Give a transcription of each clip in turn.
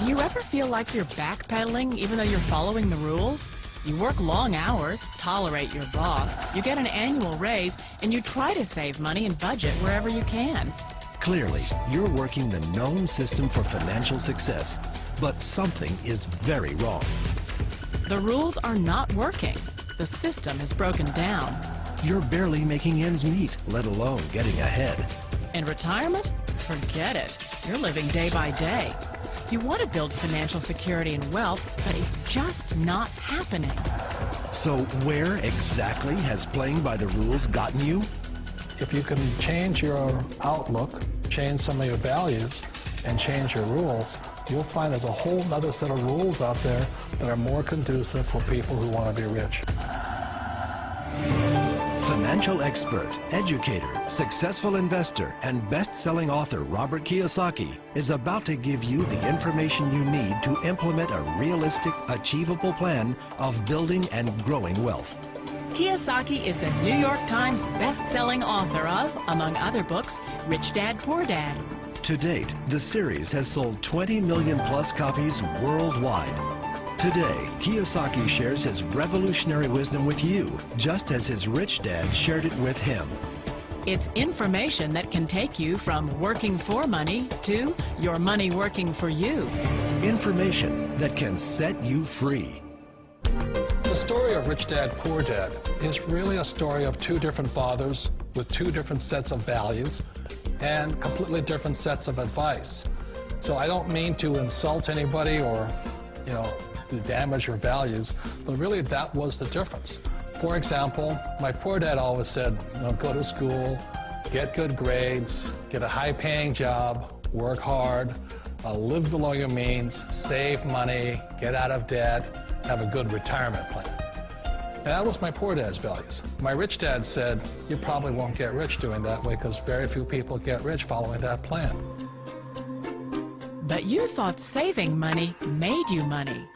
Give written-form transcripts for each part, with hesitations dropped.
Do you ever feel like you're backpedaling even though you're following the rules? You work long hours, tolerate your boss, you get an annual raise, and you try to save money and budget wherever you can. Clearly, you're working the known system for financial success, but something is very wrong. The rules are not working. The system is broken down. You're barely making ends meet, let alone getting ahead. In retirement? Forget it. You're living day by day. You want to build financial security and wealth, but it's just not happening. So where exactly has playing by the rules gotten you? If you can change your outlook, change some of your values, and change your rules, you'll find there's a whole other set of rules out there that are more conducive for people who want to be rich. Financial expert, educator, successful investor, and best-selling author Robert Kiyosaki is about to give you the information you need to implement a realistic, achievable plan of building and growing wealth. Kiyosaki is the New York Times best-selling author of, among other books, Rich Dad, Poor Dad. To date, the series has sold 20 million plus copies worldwide. Today, Kiyosaki shares his revolutionary wisdom with you, just as his rich dad shared it with him. It's information that can take you from working for money to your money working for you. Information that can set you free. The story of Rich Dad, Poor Dad is really a story of two different fathers with two different sets of values and completely different sets of advice. So I don't mean to insult anybody or, to damage your values, but really that was the difference. For example, my poor dad always said, go to school, get good grades, get a high-paying job, work hard, live below your means, save money, get out of debt, have a good retirement plan. And that was my poor dad's values. My rich dad said, you probably won't get rich doing that way because very few people get rich following that plan. But you thought saving money made you money.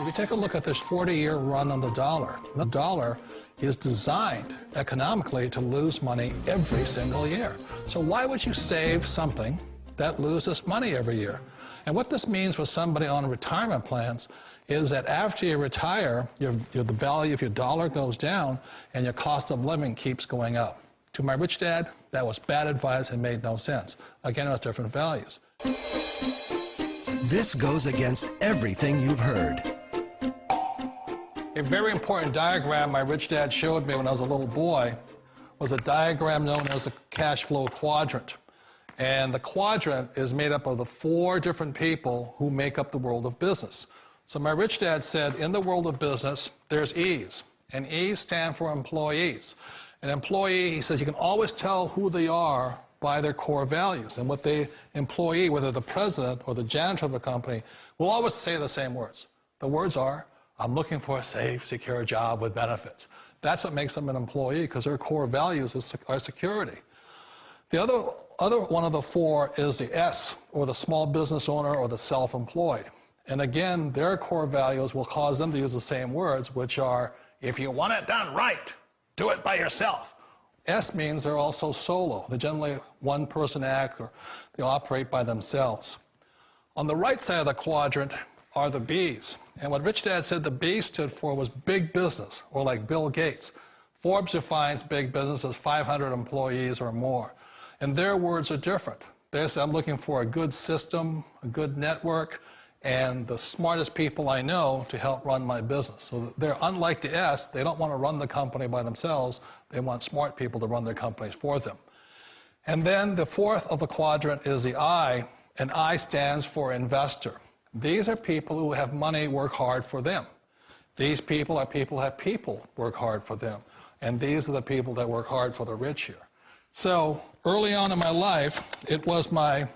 If you take a look at this 40-year run on the dollar is designed economically to lose money every single year. So why would you save something that loses money every year? And what this means for somebody on retirement plans is that after you retire, the value of your dollar goes down and your cost of living keeps going up. To my rich dad, that was bad advice and made no sense. Again, it was different values. This goes against everything you've heard. A very important diagram my rich dad showed me when I was a little boy was a diagram known as a cash flow quadrant. And the quadrant is made up of the four different people who make up the world of business. So my rich dad said, in the world of business, there's E's, and E's stand for employees. An employee, he says, you can always tell who they are by their core values. And what the employee, whether the president or the janitor of the company, will always say the same words. The words are, I'm looking for a safe, secure job with benefits. That's what makes them an employee, because their core values are security. The other one of the four is the S, or the small business owner or the self-employed. And again, their core values will cause them to use the same words, which are, if you want it done right, do it by yourself. S means they're also solo. They're generally one-person act, or they operate by themselves. On the right side of the quadrant are the B's. And what Rich Dad said the B stood for was big business, or like Bill Gates. Forbes defines big business as 500 employees or more. And their words are different. They say, I'm looking for a good system, a good network, and the smartest people I know to help run my business. So they're unlike the S. They don't want to run the company by themselves. They want smart people to run their companies for them. And then the fourth of the quadrant is the I, and I stands for investor. These are people who have money work hard for them. These people are people who have people work hard for them. And these are the people that work hard for the rich here. So early on in my life, it was my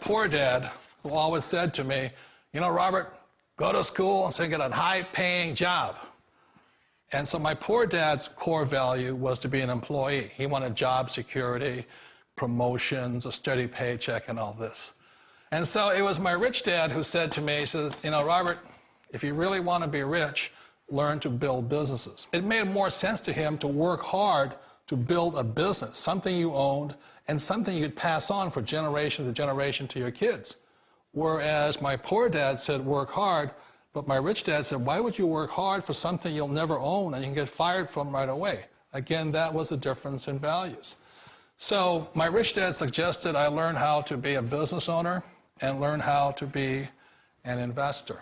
poor dad who always said to me, Robert, go to school and so get a high-paying job. And so my poor dad's core value was to be an employee. He wanted job security, promotions, a steady paycheck, and all this. And so it was my rich dad who said to me, he says, Robert, if you really want to be rich, learn to build businesses. It made more sense to him to work hard to build a business, something you owned, and something you'd pass on for generation to generation to your kids. Whereas my poor dad said, work hard, but my rich dad said, why would you work hard for something you'll never own and you can get fired from right away? Again, that was a difference in values. So my rich dad suggested I learn how to be a business owner and learn how to be an investor.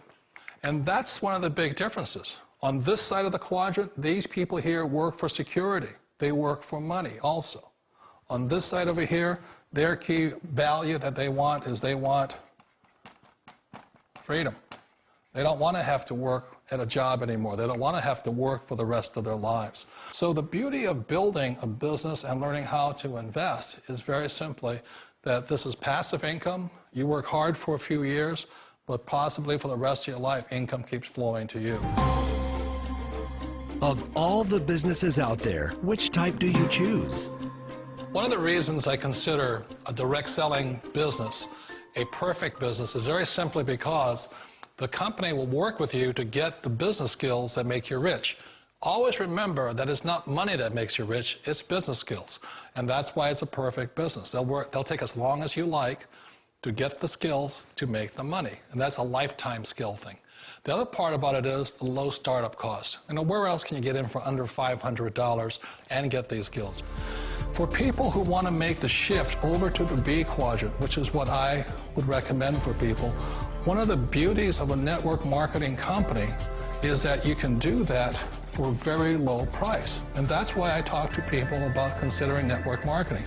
And that's one of the big differences. On this side of the quadrant, these people here work for security. They work for money also. On this side over here, their key value that they want is they want freedom. They don't want to have to work at a job anymore. They don't want to have to work for the rest of their lives. So the beauty of building a business and learning how to invest is very simply that this is passive income. You work hard for a few years, but possibly for the rest of your life, income keeps flowing to you. Of all the businesses out there, which type do you choose? One of the reasons I consider a direct selling business a perfect business is very simply because the company will work with you to get the business skills that make you rich. Always remember that it's not money that makes you rich, it's business skills. And that's why it's a perfect business. They'll take as long as you like to get the skills to make the money. And that's a lifetime skill thing. The other part about it is the low startup cost. Where else can you get in for under $500 and get these skills? For people who want to make the shift over to the B quadrant, which is what I would recommend for people, one of the beauties of a network marketing company is that you can do that for a very low price. And that's why I talk to people about considering network marketing.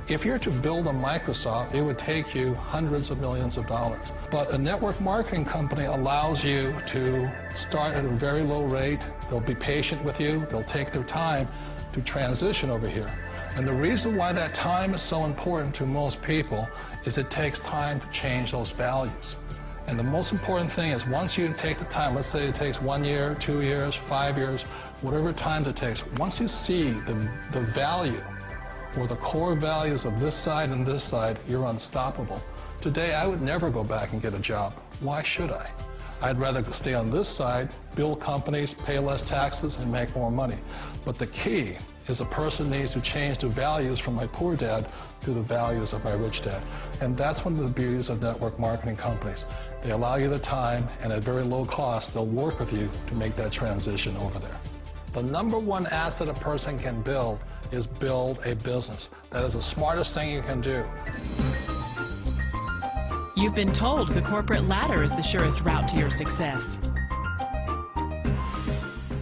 If you're to build a Microsoft, it would take you hundreds of millions of dollars. But a network marketing company allows you to start at a very low rate. They'll be patient with you. They'll take their time to transition over here. And the reason why that time is so important to most people is it takes time to change those values. And the most important thing is once you take the time, let's say it takes 1 year, 2 years, 5 years, whatever time it takes, once you see the value or the core values of this side and this side, you're unstoppable. Today, I would never go back and get a job. Why should I? I'd rather stay on this side, build companies, pay less taxes, and make more money. But the key is a person needs to change the values from my poor dad to the values of my rich dad. And that's one of the beauties of network marketing companies. They allow you the time, and at very low cost, they'll work with you to make that transition over there. The number one asset a person can build is build a business. That is the smartest thing you can do. You've been told the corporate ladder is the surest route to your success.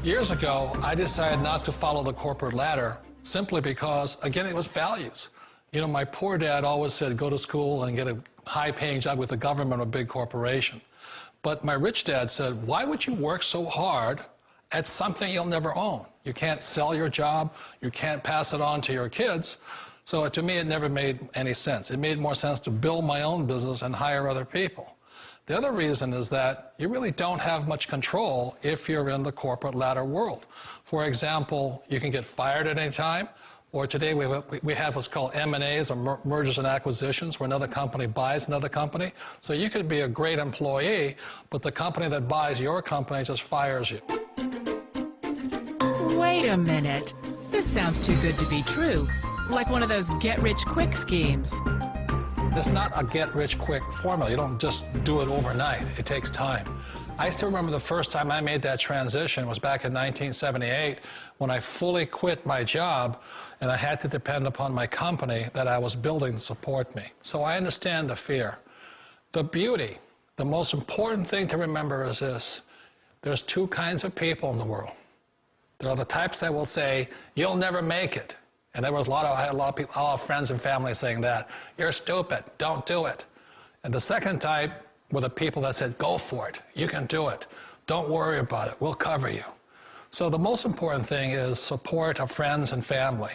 Years ago, I decided not to follow the corporate ladder simply because, again, it was values. My poor dad always said, go to school and get a high-paying job with the government or a big corporation. But my rich dad said, why would you work so hard at something you'll never own? You can't sell your job. You can't pass it on to your kids. So to me, it never made any sense. It made more sense to build my own business and hire other people. The other reason is that you really don't have much control if you're in the corporate ladder world. For example, you can get fired at any time, or today we have what's called M&As, or mergers and acquisitions, where another company buys another company. So you could be a great employee, but the company that buys your company just fires you. Wait a minute. This sounds too good to be true. Like one of those get-rich-quick schemes. It's not a get-rich-quick formula. You don't just do it overnight. It takes time. I still remember the first time I made that transition was back in 1978 when I fully quit my job and I had to depend upon my company that I was building to support me. So I understand the fear. The beauty, the most important thing to remember is this. There's two kinds of people in the world. There are the types that will say, you'll never make it. And there was I had a lot of people, a lot of friends and family saying that. You're stupid, don't do it. And the second type were the people that said, go for it, you can do it. Don't worry about it, we'll cover you. So the most important thing is support of friends and family.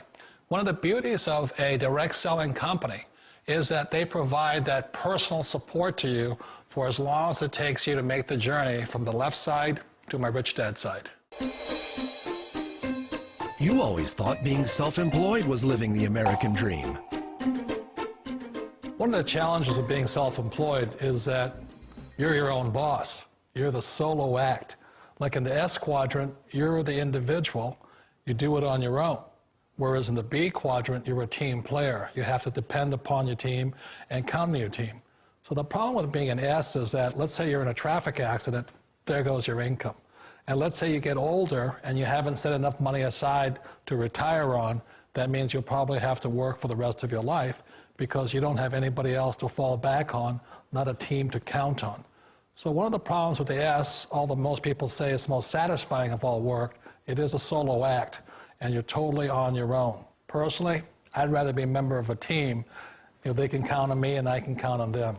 One of the beauties of a direct selling company is that they provide that personal support to you for as long as it takes you to make the journey from the left side to my rich dad side. You always thought being self-employed was living the American dream. One of the challenges of being self-employed is that you're your own boss. You're the solo act. Like in the S quadrant, you're the individual. You do it on your own. Whereas in the B quadrant, you're a team player. You have to depend upon your team and count on your team. So the problem with being an S is that, let's say you're in a traffic accident, there goes your income. And let's say you get older and you haven't set enough money aside to retire on, that means you'll probably have to work for the rest of your life because you don't have anybody else to fall back on, not a team to count on. So one of the problems with the S, although most people say it's the most satisfying of all work, it is a solo act, and you're totally on your own. Personally, I'd rather be a member of a team. You know, they can count on me and I can count on them.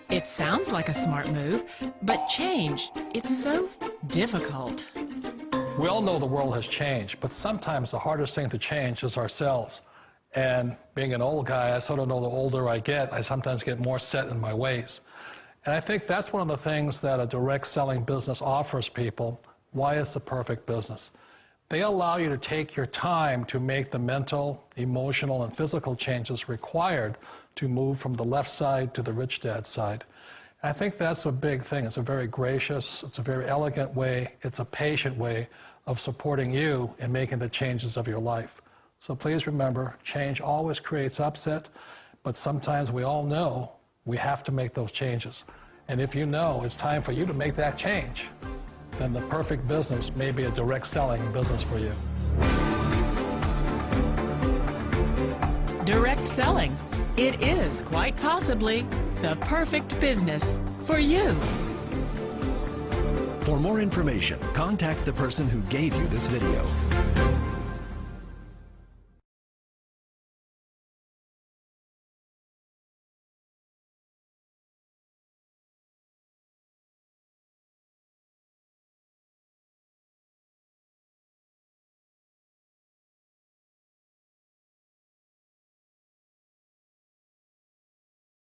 It sounds like a smart move, but change, it's so difficult. We all know the world has changed, but sometimes the hardest thing to change is ourselves. And being an old guy, I sort of know the older I get, I sometimes get more set in my ways. And I think that's one of the things that a direct selling business offers people, why it's the perfect business. They allow you to take your time to make the mental, emotional, and physical changes required to move from the left side to the rich dad side. And I think that's a big thing. It's a very gracious, it's a very elegant way, it's a patient way of supporting you in making the changes of your life. So please remember, change always creates upset, but sometimes we all know we have to make those changes. And if you know it's time for you to make that change, then the perfect business may be a direct selling business for you. Direct selling. It is quite possibly the perfect business for you. For more information, contact the person who gave you this video.